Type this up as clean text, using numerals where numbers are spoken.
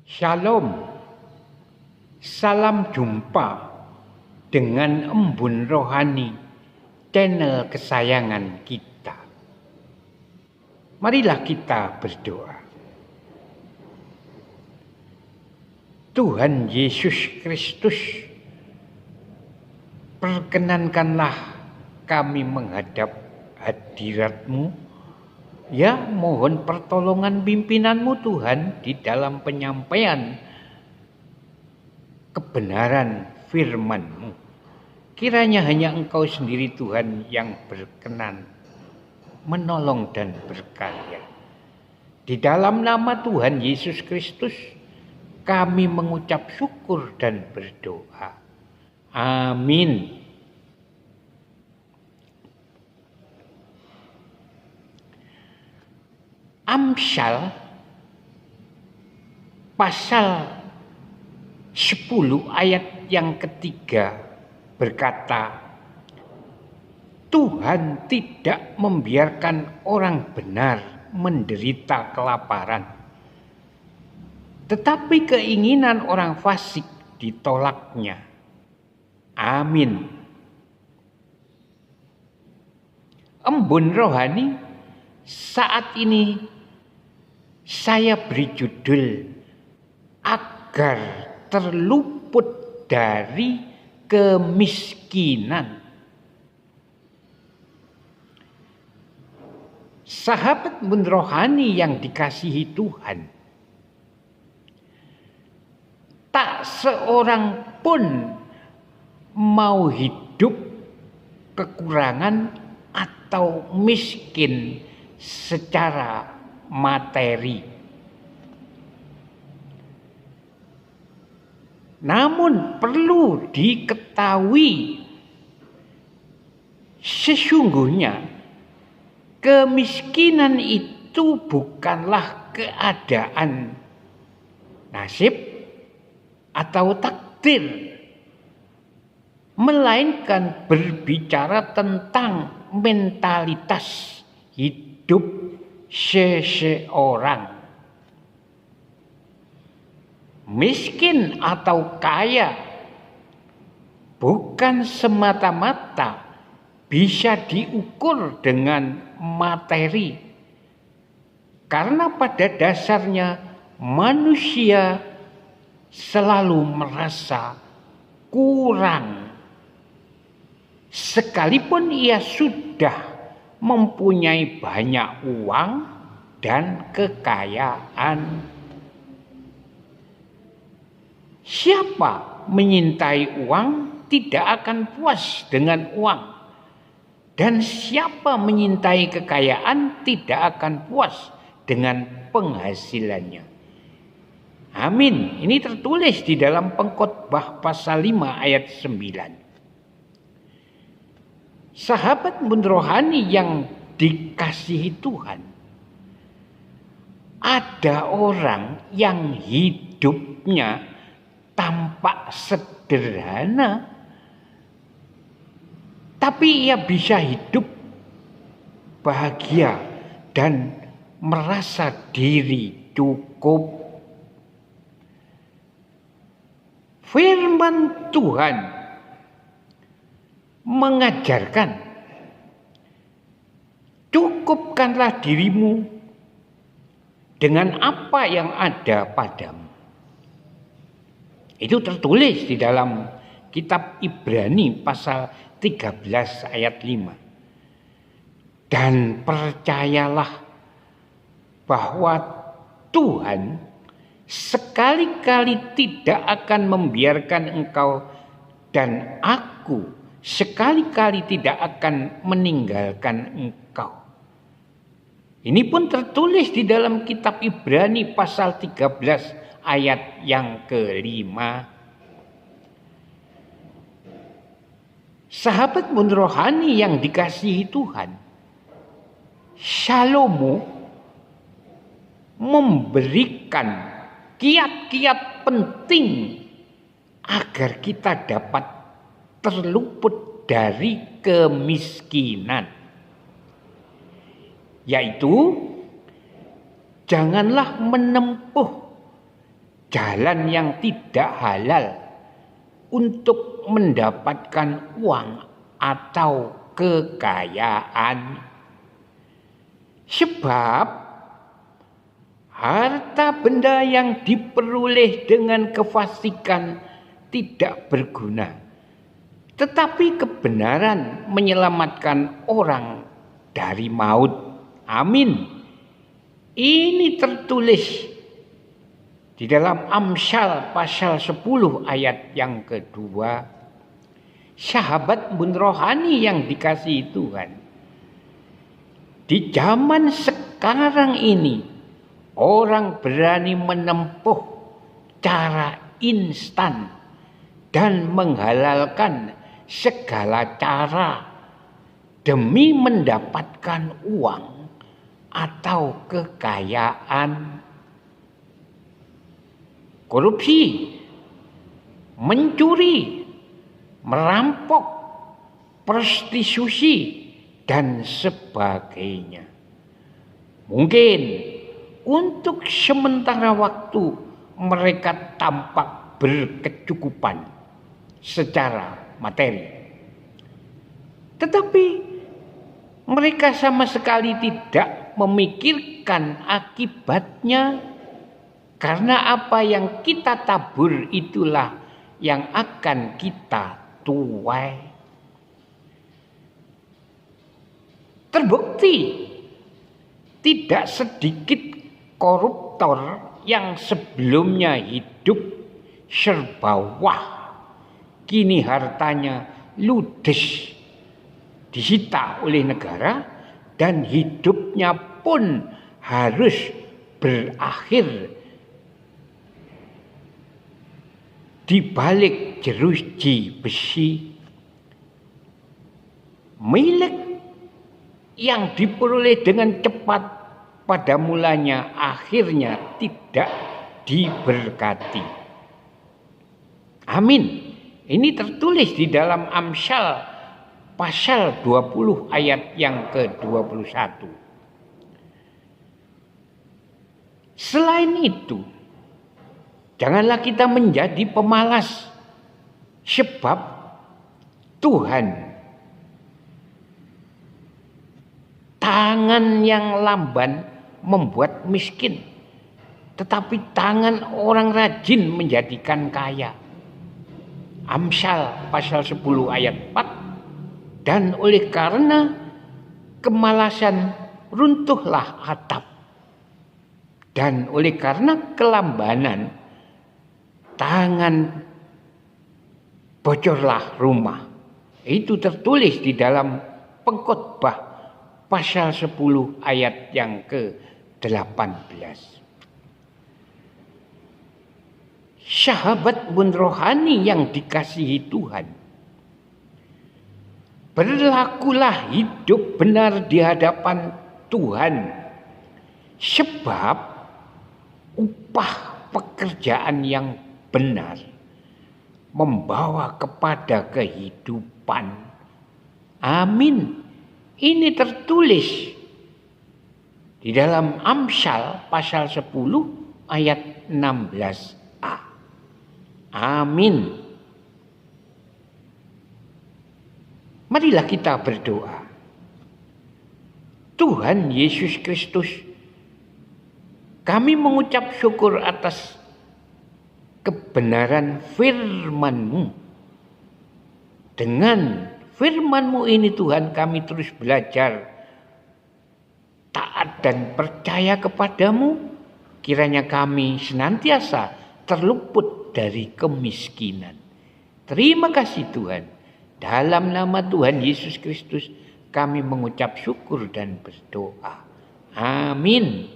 Shalom, salam jumpa dengan Embun Rohani, channel kesayangan kita. Marilah kita berdoa. Tuhan Yesus Kristus, perkenankanlah kami menghadap hadirat-Mu. Ya, mohon pertolongan pimpinan-Mu Tuhan di dalam penyampaian kebenaran firman-Mu. Kiranya hanya Engkau sendiri Tuhan yang berkenan menolong dan berkarya. Di dalam nama Tuhan Yesus Kristus kami mengucap syukur dan berdoa. Amin. Amsal pasal 10 ayat yang ketiga berkata, Tuhan tidak membiarkan orang benar menderita kelaparan, tetapi keinginan orang fasik ditolaknya. Amin. Embun Rohani saat ini saya beri judul agar terluput dari kemiskinan. Sahabat Embun Rohani yang dikasihi Tuhan, tak seorang pun mau hidup kekurangan atau miskin secara materi. Namun perlu diketahui sesungguhnya kemiskinan itu bukanlah keadaan nasib atau takdir, melainkan berbicara tentang mentalitas hidup seseorang. Miskin atau kaya bukan semata-mata bisa diukur dengan materi, karena pada dasarnya manusia selalu merasa kurang, sekalipun ia sudah mempunyai banyak uang dan kekayaan. Siapa menyintai uang tidak akan puas dengan uang, dan siapa menyintai kekayaan tidak akan puas dengan penghasilannya. Amin. Ini tertulis di dalam Pengkhotbah pasal 5 ayat 9. Sahabat Embun Rohani yang dikasihi Tuhan, ada orang yang hidupnya tampak sederhana, tapi ia bisa hidup bahagia dan merasa diri cukup. Firman Tuhan mengajarkan, cukupkanlah dirimu dengan apa yang ada padamu. Itu tertulis di dalam kitab Ibrani pasal 13 ayat 5. Dan percayalah bahwa Tuhan sekali-kali tidak akan membiarkan engkau, dan aku sekali-kali tidak akan meninggalkan engkau. Ini pun tertulis di dalam kitab Ibrani pasal 13 ayat yang kelima. Sahabat Embun Rohani yang dikasihi Tuhan, Salomo memberikan kiat-kiat penting agar kita dapat terluput dari kemiskinan, yaitu janganlah menempuh jalan yang tidak halal untuk mendapatkan uang atau kekayaan. Sebab harta benda yang diperoleh dengan kefasikan tidak berguna, tetapi kebenaran menyelamatkan orang dari maut. Amin. Ini tertulis di dalam Amsal pasal 10 ayat yang kedua. Sahabat bun rohani yang dikasihi Tuhan, di zaman sekarang ini orang berani menempuh cara instan dan menghalalkan segala cara demi mendapatkan uang atau kekayaan. Korupsi, mencuri, merampok, prostitusi, dan sebagainya. Mungkin untuk sementara waktu mereka tampak berkecukupan secara materi, tetapi mereka sama sekali tidak memikirkan akibatnya, karena apa yang kita tabur itulah yang akan kita tuai. Terbukti tidak sedikit koruptor yang sebelumnya hidup serba wah, kini hartanya ludes disita oleh negara dan hidupnya pun harus berakhir di balik jeruji besi. Milik yang diperoleh dengan cepat pada mulanya akhirnya tidak diberkati. Amin. Ini tertulis di dalam Amsal pasal 20 ayat yang ke-21. Selain itu, janganlah kita menjadi pemalas, sebab Tuhan tangan yang lamban membuat miskin, tetapi tangan orang rajin menjadikan kaya. Amsal pasal 10 ayat 4. Dan oleh karena kemalasan runtuhlah atap, dan oleh karena kelambanan tangan bocorlah rumah. Itu tertulis di dalam Pengkhotbah pasal 10 ayat yang ke-18. Sahabat bun rohani yang dikasihi Tuhan, berlakulah hidup benar di hadapan Tuhan, sebab upah pekerjaan yang benar membawa kepada kehidupan. Amin. Ini tertulis di dalam Amsal pasal 10 ayat 16a. Amin. Marilah kita berdoa. Tuhan Yesus Kristus, kami mengucap syukur atas kebenaran firman-Mu. Dengan firman-Mu ini Tuhan, kami terus belajar taat dan percaya kepadamu. Kiranya kami senantiasa terluput dari kemiskinan. Terima kasih Tuhan. Dalam nama Tuhan Yesus Kristus kami mengucap syukur dan berdoa. Amin.